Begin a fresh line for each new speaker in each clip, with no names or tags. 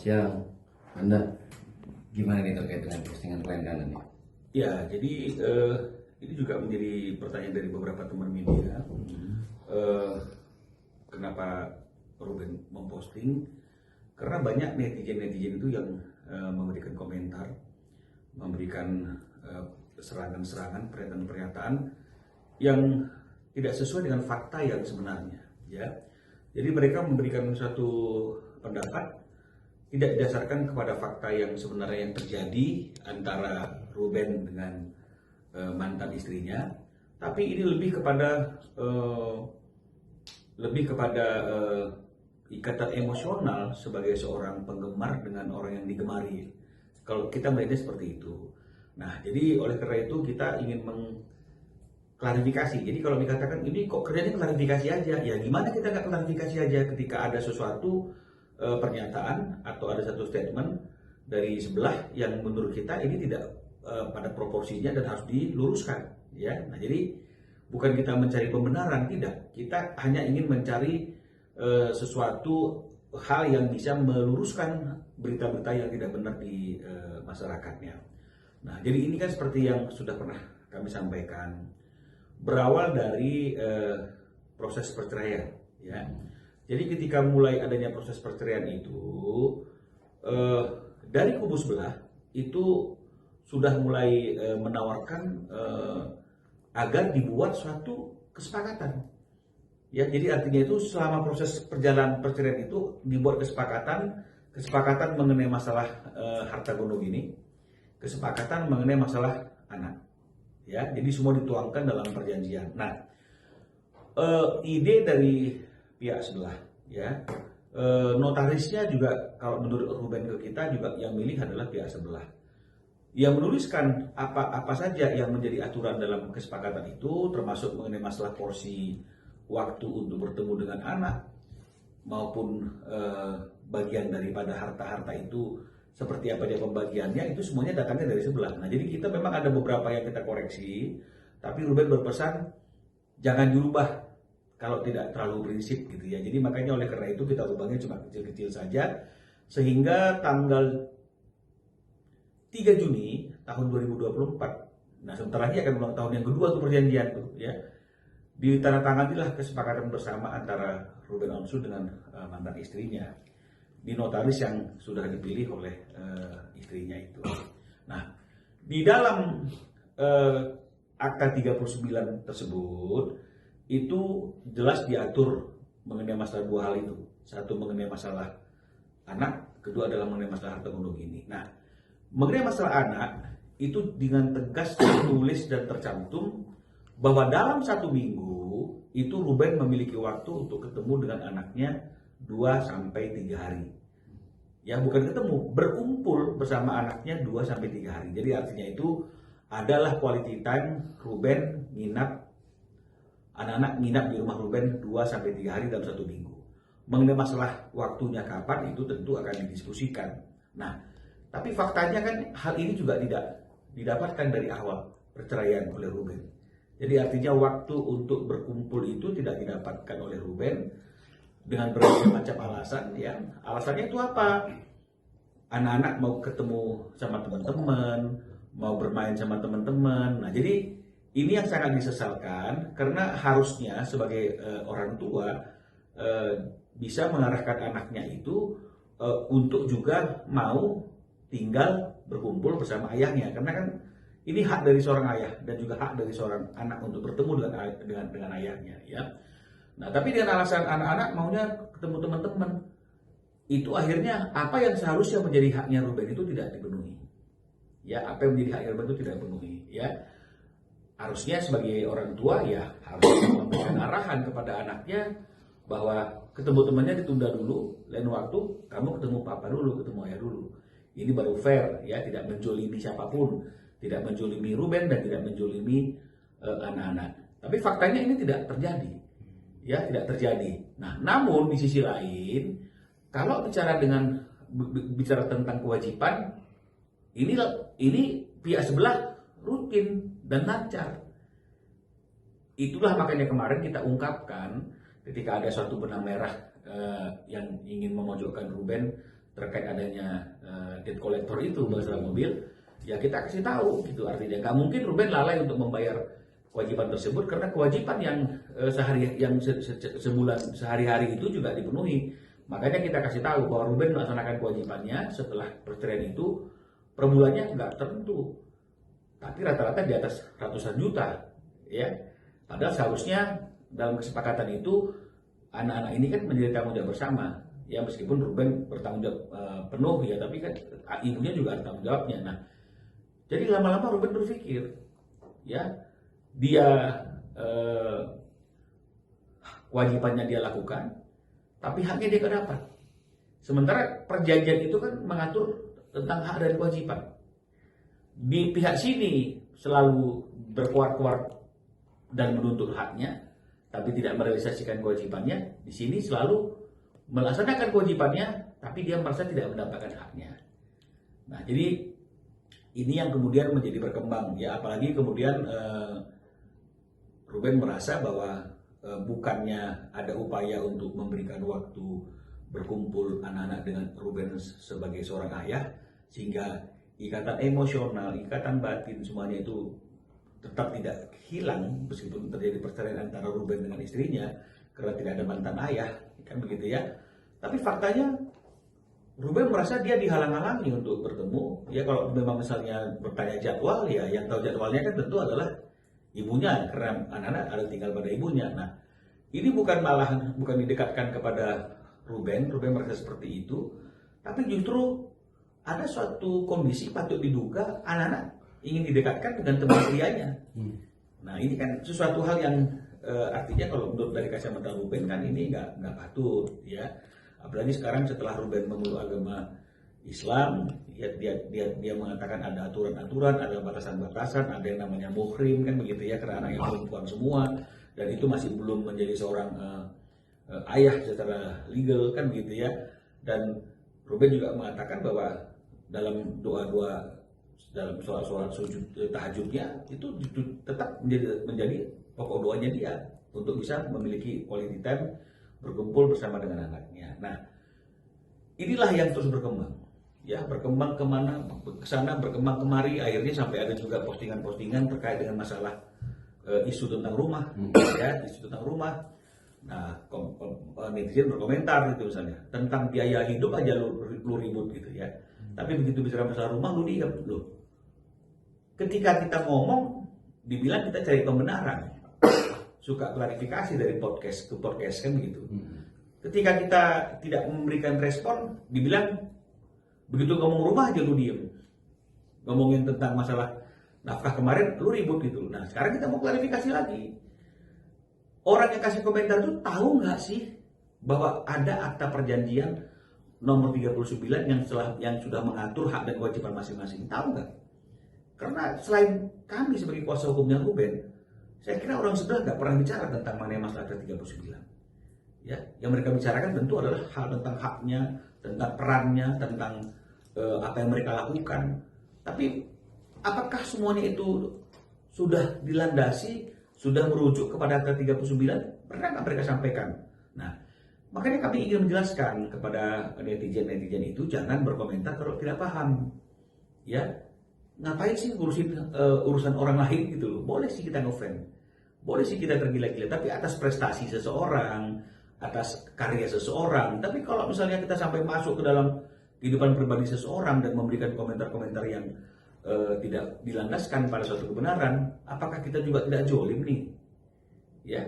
siang. Anda gimana nih terkait dengan postingan klien Anda nih?
Ya, jadi ini juga menjadi pertanyaan dari beberapa teman media. Kenapa Ruben memposting? Karena banyak netizen itu yang memberikan komentar, memberikan serangan-serangan, pernyataan-pernyataan yang tidak sesuai dengan fakta yang sebenarnya. Ya, jadi mereka memberikan suatu pendapat tidak didasarkan kepada fakta yang sebenarnya yang terjadi antara Ruben dengan mantan istrinya, tapi ini lebih kepada ikatan emosional sebagai seorang penggemar dengan orang yang digemari. Kalau kita melihatnya seperti itu. Nah, jadi oleh karena itu kita ingin mengklarifikasi. Jadi kalau dikatakan ini kok kerjanya klarifikasi aja, ya gimana kita nggak klarifikasi aja ketika ada sesuatu pernyataan atau ada satu statement dari sebelah yang menurut kita ini tidak pada proporsinya dan harus diluruskan, ya. Nah, jadi bukan kita mencari pembenaran, tidak. Kita hanya ingin mencari sesuatu hal yang bisa meluruskan berita-berita yang tidak benar di masyarakatnya. Nah, jadi ini kan seperti yang sudah pernah kami sampaikan, berawal dari proses perceraian, ya. Jadi ketika mulai adanya proses perceraian itu, dari kubu sebelah itu sudah mulai menawarkan agar dibuat suatu kesepakatan. Ya, jadi artinya itu selama proses perjalanan perceraian itu dibuat kesepakatan mengenai masalah harta gonogini ini, kesepakatan mengenai masalah anak. Ya, jadi semua dituangkan dalam perjanjian. Nah, ide dari pihak sebelah, ya, notarisnya juga kalau menurut Ruben ke kita juga yang milih adalah pihak sebelah. Yang menuliskan apa saja yang menjadi aturan dalam kesepakatan itu, termasuk mengenai masalah porsi waktu untuk bertemu dengan anak maupun bagian daripada harta-harta itu seperti apa dia pembagiannya, itu semuanya datangnya dari sebelah. Nah, jadi kita memang ada beberapa yang kita koreksi, tapi Ruben berpesan jangan dirubah kalau tidak terlalu prinsip gitu ya. Jadi makanya oleh karena itu kita ubahnya cuma kecil-kecil saja, sehingga tanggal 3 Juni tahun 2024, nah sebentar lagi akan ulang tahun yang kedua tuh perjanjian tuh, ya, ditandatanganilah kesepakatan bersama antara Ruben Onsu dengan mantan istrinya di notaris yang sudah dipilih oleh istrinya itu. Nah, di dalam akta 39 tersebut itu jelas diatur mengenai masalah dua hal itu. Satu mengenai masalah anak, kedua adalah mengenai masalah harta gonogini. Nah, mengenai masalah anak itu dengan tegas tertulis dan tercantum bahwa dalam 1 minggu itu Ruben memiliki waktu untuk ketemu dengan anaknya 2-3 hari. Ya, bukan ketemu, berkumpul bersama anaknya 2-3 hari. Jadi artinya itu adalah quality time Ruben anak-anak nginap di rumah Ruben 2-3 hari dalam 1 minggu. Mengenai masalah waktunya kapan itu tentu akan didiskusikan. Nah, tapi faktanya kan hal ini juga tidak didapatkan dari awal perceraian oleh Ruben. Jadi artinya waktu untuk berkumpul itu tidak didapatkan oleh Ruben dengan berbagai macam alasan, ya. Alasannya itu apa? Anak-anak mau ketemu sama teman-teman, mau bermain sama teman-teman. Nah, jadi ini yang sangat disesalkan karena harusnya sebagai orang tua bisa mengarahkan anaknya itu untuk juga mau tinggal berkumpul bersama ayahnya, karena kan ini hak dari seorang ayah dan juga hak dari seorang anak untuk bertemu dengan ayahnya, ya. Nah, tapi dengan alasan anak-anak maunya ketemu teman-teman, itu akhirnya apa yang seharusnya menjadi haknya Ruben itu tidak dipenuhi. Ya, apa yang menjadi haknya Ruben itu tidak dipenuhi, ya. Harusnya sebagai orang tua ya harus memberikan arahan kepada anaknya bahwa ketemu temannya ditunda dulu, lain waktu kamu ketemu papa dulu, ketemu ayah dulu. Ini baru fair, ya, tidak menjolimi siapapun, tidak menjolimi Ruben dan tidak menjolimi anak-anak. Tapi faktanya ini tidak terjadi, ya, tidak terjadi. Nah, namun di sisi lain, kalau bicara tentang kewajiban, ini pihak sebelah rutin dan lancar. Itulah makanya kemarin kita ungkapkan ketika ada suatu benang merah yang ingin memojokkan Ruben terkait adanya debt collector itu masalah mobil, ya kita kasih tahu gitu. Artinya nggak mungkin Ruben lalai untuk membayar kewajiban tersebut karena kewajiban yang sebulan sehari-hari itu juga dipenuhi. Makanya kita kasih tahu bahwa Ruben melaksanakan kewajibannya setelah perceraian itu per bulannya nggak tertentu, tapi rata-rata di atas ratusan juta, ya. Padahal seharusnya dalam kesepakatan itu anak-anak ini kan menjadi tanggung jawab bersama, ya meskipun Ruben bertanggung jawab penuh ya, tapi kan ibunya juga ada tanggung jawabnya. Nah, jadi lama-lama Ruben berpikir, ya dia kewajibannya dia lakukan, tapi haknya dia gak dapat. Sementara perjanjian itu kan mengatur tentang hak dan kewajiban. Di pihak sini selalu berkuar-kuar dan menuntut haknya, tapi tidak merealisasikan kewajibannya. Di sini selalu melaksanakan kewajibannya, tapi dia merasa tidak mendapatkan haknya. Nah, jadi ini yang kemudian menjadi berkembang, ya apalagi kemudian Ruben merasa bahwa bukannya ada upaya untuk memberikan waktu berkumpul anak-anak dengan Ruben sebagai seorang ayah, sehingga ikatan emosional, ikatan batin semuanya itu tetap tidak hilang meskipun terjadi perceraian antara Ruben dengan istrinya karena tidak ada mantan ayah, kan begitu ya. Tapi faktanya Ruben merasa dia dihalang-halangi untuk bertemu. Ya kalau memang misalnya bertanya jadwal, ya yang tahu jadwalnya kan tentu adalah ibunya, karena anak-anak ada tinggal pada ibunya. Nah, ini bukan didekatkan kepada Ruben merasa seperti itu, tapi justru ada suatu kondisi patut diduga anak-anak ingin didekatkan dengan teman prianya. Nah, ini kan sesuatu hal yang artinya kalau menurut dari kacamata Ruben kan ini nggak patut, ya. Apalagi sekarang setelah Ruben memeluk agama Islam, ya, dia mengatakan ada aturan-aturan, ada batasan-batasan, ada yang namanya muhrim, kan begitu ya, karena anak yang perempuan semua, dan itu masih belum menjadi seorang ayah secara legal, kan begitu ya. Dan Ruben juga mengatakan bahwa dalam doa-doa, dalam sholat sujud tahajudnya itu tetap menjadi pokok doanya dia untuk bisa memiliki quality time berkumpul bersama dengan anaknya. Nah, inilah yang terus berkembang. Ya, berkembang kemana, kesana, berkembang kemari, akhirnya sampai ada juga postingan-postingan terkait dengan masalah isu tentang rumah, ya, isu tentang rumah. Nah, netizen berkomentar gitu misalnya, tentang biaya hidup aja lu ribut gitu ya. Tapi begitu bicara masalah rumah, lu diam loh. Ketika kita ngomong, dibilang kita cari pembenaran, suka klarifikasi dari podcast ke podcast, kan begitu. Ketika kita tidak memberikan respon, dibilang begitu ngomong rumah aja lu diem. Ngomongin tentang masalah nafkah kemarin lu ribut gitu. Nah, sekarang kita mau klarifikasi lagi. Orang yang kasih komentar itu tahu nggak sih bahwa ada akta perjanjian nomor 39 yang sudah mengatur hak dan kewajiban masing-masing? Tahu nggak? Karena selain kami sebagai kuasa hukumnya Ruben, saya kira orang sebelah nggak pernah bicara tentang mana masalah akta 39. Ya, yang mereka bicarakan tentu adalah hal tentang haknya, tentang perannya, tentang apa yang mereka lakukan. Tapi apakah semuanya itu sudah dilandasi, sudah merujuk kepada akta 39? Pernah nggak mereka sampaikan? Nah, makanya kami ingin menjelaskan kepada netizen-netizen itu jangan berkomentar kalau tidak paham. Ya, ngapain sih ngurusin urusan orang lain gitu loh? Boleh sih kita ngefans, boleh sih kita tergila-gila, tapi atas prestasi seseorang, atas karya seseorang. Tapi kalau misalnya kita sampai masuk ke dalam kehidupan pribadi seseorang dan memberikan komentar-komentar yang tidak dilandaskan pada suatu kebenaran, apakah kita juga tidak jolim nih? Ya,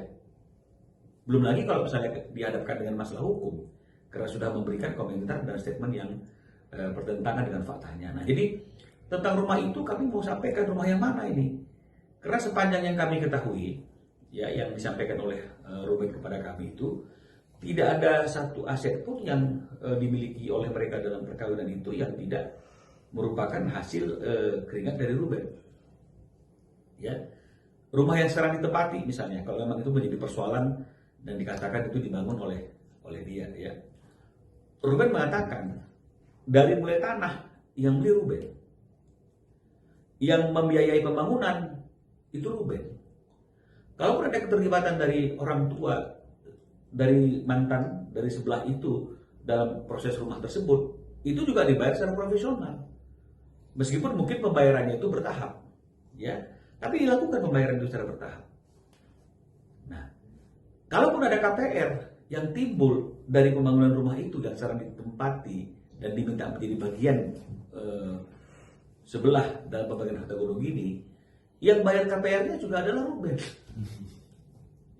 belum lagi kalau misalnya dihadapkan dengan masalah hukum, karena sudah memberikan komentar dan statement yang bertentangan dengan faktanya. Nah, jadi tentang rumah itu kami mau sampaikan rumah yang mana ini? Karena sepanjang yang kami ketahui, ya, yang disampaikan oleh Ruben kepada kami itu, tidak ada satu aset pun yang dimiliki oleh mereka dalam perkawinan itu yang tidak merupakan hasil keringat dari Ruben. Ya, rumah yang sekarang ditempati misalnya, kalau memang itu menjadi persoalan dan dikatakan itu dibangun oleh dia, ya. Ruben mengatakan dari mulai tanah yang beli Ruben, yang membiayai pembangunan itu Ruben. Kalau ada keterlibatan dari orang tua, dari mantan, dari sebelah itu dalam proses rumah tersebut, itu juga dibayar secara profesional. Meskipun mungkin pembayarannya itu bertahap, ya, tapi dilakukan pembayaran itu secara bertahap. Nah, kalaupun ada KPR yang timbul dari pembangunan rumah itu yang sekarang ditempati dan diminta menjadi bagian sebelah dalam pembagian harta gonogini ini, yang bayar KPR-nya juga adalah Ruben.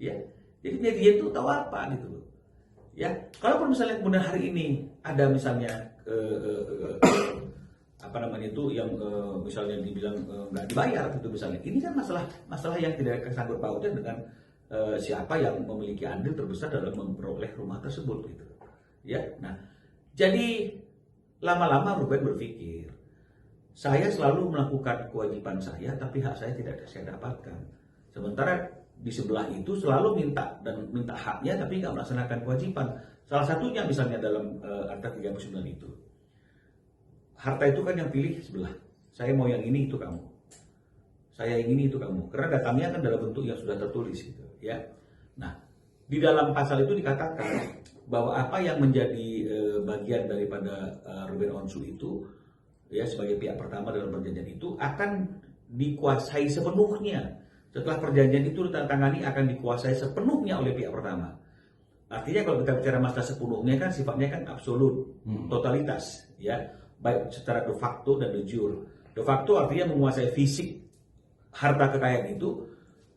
Ya, jadi dia itu tahu apa gitu loh. Ya, kalaupun misalnya kemudian hari ini ada misalnya apa namanya itu yang misalnya dibilang nggak dibayar gitu misalnya, ini kan masalah yang tidak kesangkut pautnya dengan siapa yang memiliki andil terbesar dalam memperoleh rumah tersebut gitu. Ya, nah jadi lama-lama Ruben berpikir, saya selalu melakukan kewajiban saya, tapi hak saya tidak saya dapatkan. Sementara di sebelah itu selalu minta haknya, tapi nggak melaksanakan kewajiban. Salah satunya misalnya dalam Akta 39 itu, harta itu kan yang pilih sebelah. Saya mau yang ini, itu kamu. Saya yang ini, itu kamu. Karena datangnya kan dalam bentuk yang sudah tertulis gitu, ya. Nah, di dalam pasal itu dikatakan bahwa apa yang menjadi bagian daripada Ruben Onsu itu, ya, sebagai pihak pertama dalam perjanjian itu akan dikuasai sepenuhnya. Setelah perjanjian itu ditandatangani akan dikuasai sepenuhnya oleh pihak pertama. Artinya kalau kita bicara masalah sepenuhnya kan sifatnya kan absolut, totalitas, ya, baik secara de facto dan de jure. De facto artinya menguasai fisik harta kekayaan itu.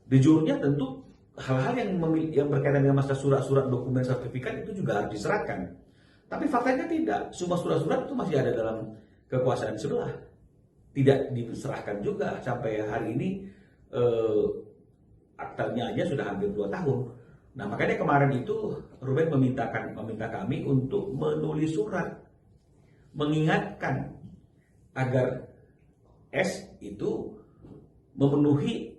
De jure-nya tentu hal-hal yang berkaitan dengan masalah surat-surat, dokumen, sertifikat itu juga harus diserahkan. Tapi faktanya tidak, semua surat-surat itu masih ada dalam kekuasaan sebelah. Tidak diserahkan juga sampai hari ini. Aktanya aja sudah hampir 2 tahun. Nah, makanya kemarin itu Ruben meminta kami untuk menulis surat mengingatkan agar S itu memenuhi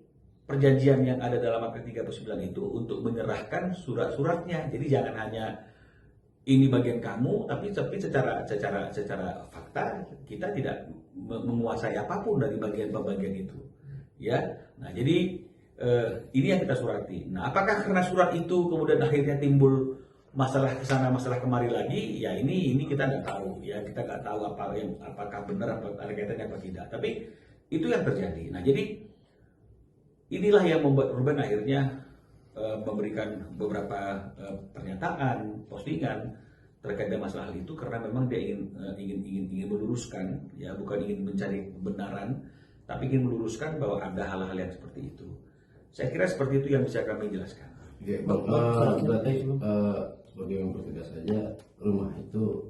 perjanjian yang ada dalam Akta 39 itu untuk menyerahkan surat-suratnya. Jadi jangan hanya ini bagian kamu, tapi secara fakta kita tidak menguasai apapun dari bagian-bagian itu. Ya, nah jadi ini yang kita surati. Nah, apakah karena surat itu kemudian akhirnya timbul masalah kesana masalah kemari lagi? Ya ini kita nggak tahu. Ya kita nggak tahu apakah benar ada kaitannya apa tidak. Tapi itu yang terjadi. Nah jadi inilah yang membuat Ruben akhirnya memberikan beberapa pernyataan, postingan terkait dengan masalah itu karena memang dia ingin meluruskan, ya bukan ingin mencari kebenaran. Tapi ingin meluruskan bahwa ada hal-hal yang seperti itu. Saya kira seperti itu yang bisa kami jelaskan.
Oke, berarti sebagai yang bertugas saja, rumah itu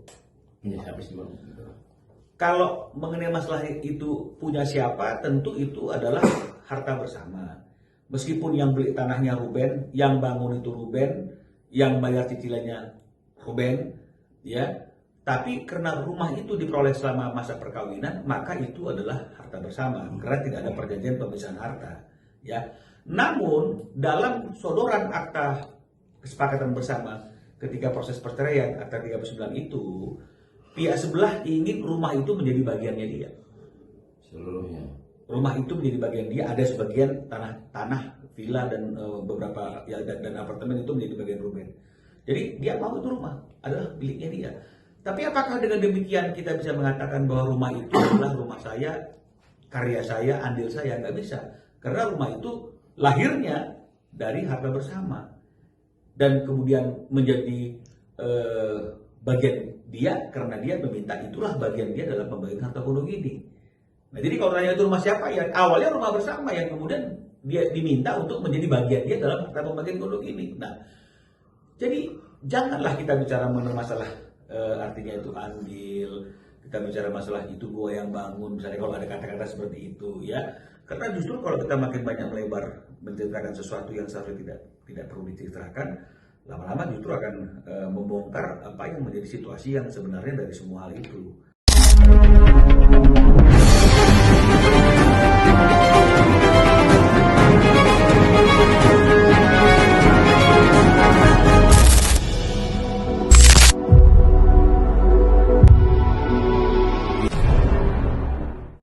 punya siapa sih Bang?
Kalau mengenai masalah itu punya siapa, tentu itu adalah harta bersama. Meskipun yang beli tanahnya Ruben, yang bangun itu Ruben, yang bayar cicilannya Ruben, ya. Tapi karena rumah itu diperoleh selama masa perkawinan, maka itu adalah harta bersama. Karena tidak ada perjanjian pemisahan harta. Ya. Namun dalam sodoran akta kesepakatan bersama ketika proses perceraian Akta 39 itu, pihak sebelah ingin rumah itu menjadi bagiannya dia.
Seluruhnya.
Rumah itu menjadi bagian dia. Ada sebagian tanah, villa dan beberapa ya, dan apartemen itu menjadi bagian Ruben. Jadi dia mau itu rumah adalah miliknya dia. Tapi apakah dengan demikian kita bisa mengatakan bahwa rumah itu adalah rumah saya, karya saya, andil saya? Nggak bisa. Karena rumah itu lahirnya dari harta bersama. Dan kemudian menjadi bagian dia karena dia meminta itulah bagian dia dalam pembagian harta gonogini. Nah jadi kalau tanya itu rumah siapa, ya awalnya rumah bersama yang kemudian dia diminta untuk menjadi bagian dia dalam harta pembagian gonogini. Nah jadi janganlah kita bicara mengenai masalah artinya itu andil, kita bicara masalah itu gua yang bangun, misalnya kalau ada kata-kata seperti itu, ya. Karena justru kalau kita makin banyak melebar menceritakan sesuatu yang seharusnya tidak perlu diceritakan, lama-lama justru akan membongkar apa yang menjadi situasi yang sebenarnya dari semua hal itu.